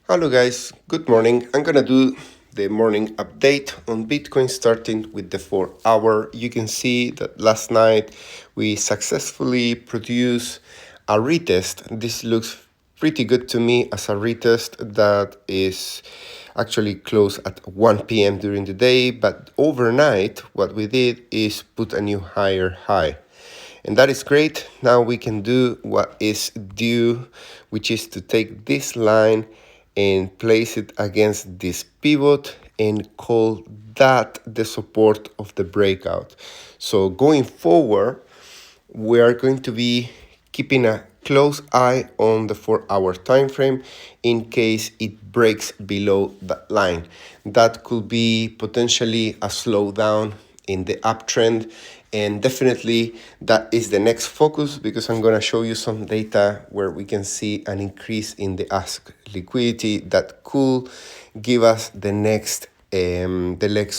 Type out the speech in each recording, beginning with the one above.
Hello guys, good morning. I'm gonna do the morning update on Bitcoin starting with the 4 hour. You can see that last night we successfully produced a retest. This looks pretty good to me as a retest that is actually closed at 1 p.m. during the day, but overnight what we did is put a new higher high. And that is great. Now we can do what is due, which is to take this line and place it against this pivot and call that the support of the breakout. So going forward, we are going to be keeping a close eye on the 4 hour time frame in case it breaks below that line. That could be potentially a slowdown in the uptrend, and definitely that is the next focus because I'm going to show you some data where we can see an increase in the ask liquidity that could give us the next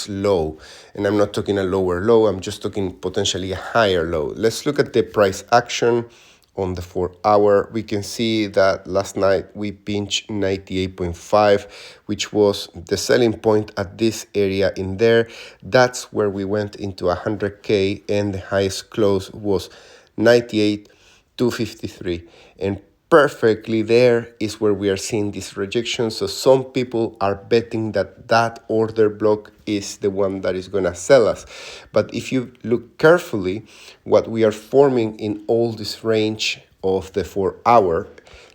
low. And I'm not talking a lower low, I'm just talking potentially a higher low. Let's look at the price action on the 4 hour. We can see that last night we pinched 98.5, which was the selling point at this area in there. That's where we went into 100k, and the highest close was 98,253. And perfectly there is where we are seeing this rejection. So some people are betting that that order block is the one that is going to sell us. But if you look carefully, what we are forming in all this range of the 4 hour,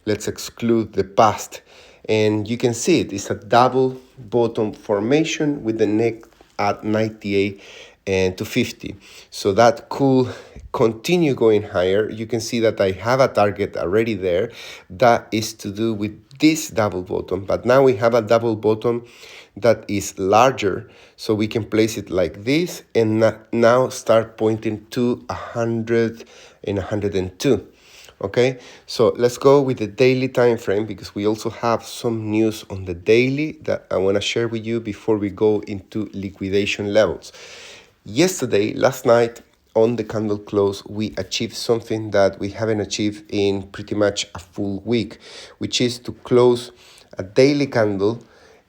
let's exclude the past, and you can see it's a double bottom formation with the neck at 98 and to 50. So that could continue going higher. You can see that I have a target already there. That is to do with this double bottom, but now we have a double bottom that is larger, so we can place it like this and now start pointing to 100 and 102. Okay, so let's go with the daily time frame because we also have some news on the daily that I want to share with you before we go into liquidation levels. Last night on the candle close, we achieved something that we haven't achieved in pretty much a full week, which is to close a daily candle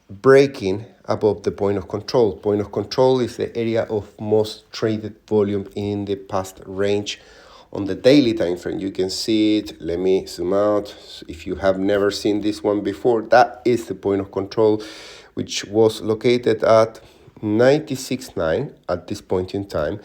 breaking above the point of control. Point of control is the area of most traded volume in the past range. On the daily time frame, you can see it. Let me zoom out. If you have never seen this one before, that is the point of control, which was located at 96.9 at this point in time.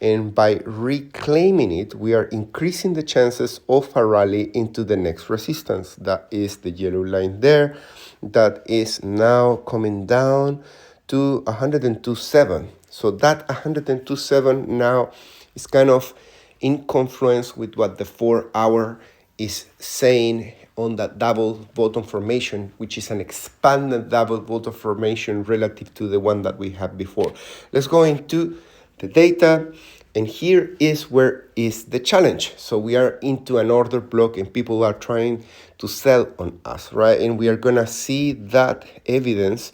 And by reclaiming it, we are increasing the chances of a rally into the next resistance. That is the yellow line there. That is now coming down to 102.7. So that 102.7 now is kind of in confluence with what the 4 hour is saying on that double bottom formation, which is an expanded double bottom formation relative to the one that we had before. Let's go into the data, and here is where is the challenge. So we are into an order block and people are trying to sell on us, right? And we are gonna see that evidence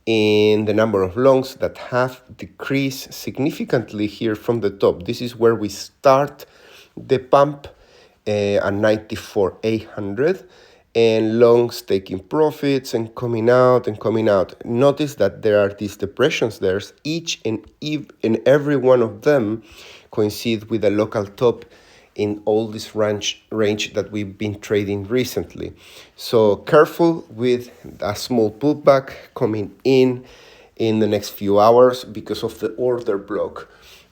in the number of longs that have decreased significantly here from the top. This is where we start the pump at 94,800, and longs taking profits and coming out and coming out. Notice that there are these depressions there. Each and every one of them coincide with a local top in all this range that we've been trading recently. So careful with a small pullback coming in the next few hours because of the order block.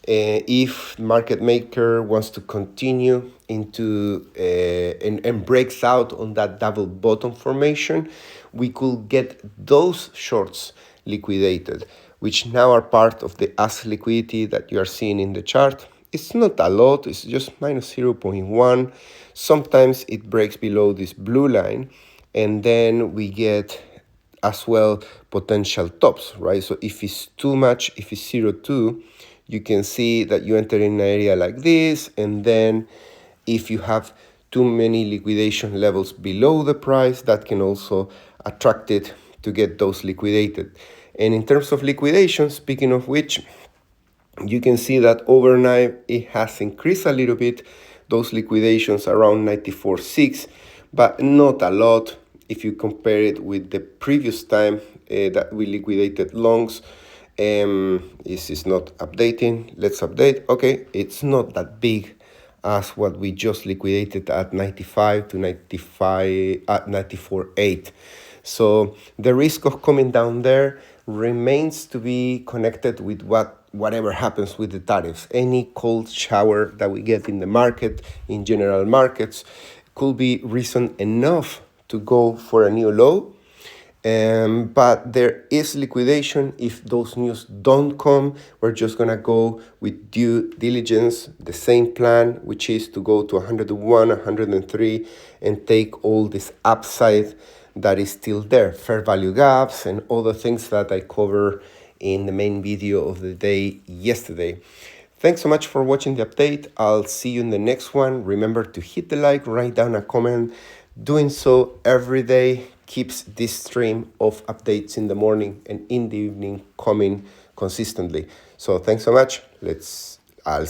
If market maker wants to continue into and breaks out on that double bottom formation, we could get those shorts liquidated, which now are part of the ask liquidity that you are seeing in the chart. It's not a lot, it's just minus 0.1. Sometimes it breaks below this blue line, and then we get as well potential tops, right? So if it's too much, if it's 0.2, you can see that you enter in an area like this, and then if you have too many liquidation levels below the price, that can also attract it to get those liquidated. And in terms of liquidation, speaking of which, you can see that overnight it has increased a little bit, those liquidations around 94.6, but not a lot. if you compare it with the previous time that we liquidated longs. This is not updating. Let's update. Okay, it's not that big as what we just liquidated at 95 to 95 at 94.8. So the risk of coming down there remains to be connected with whatever happens with the tariffs. Any cold shower that we get in the market, in general markets, could be reason enough to go for a new low. But there is liquidation. If those news don't come, we're just gonna go with due diligence, the same plan, which is to go to 101, 103, and take all this upside that is still there, fair value gaps and other things that I cover in the main video of the day yesterday. Thanks so much for watching the update. I'll see you in the next one. Remember to hit the like, write down a comment. Doing so every day keeps this stream of updates in the morning and in the evening coming consistently. So thanks so much. I'll see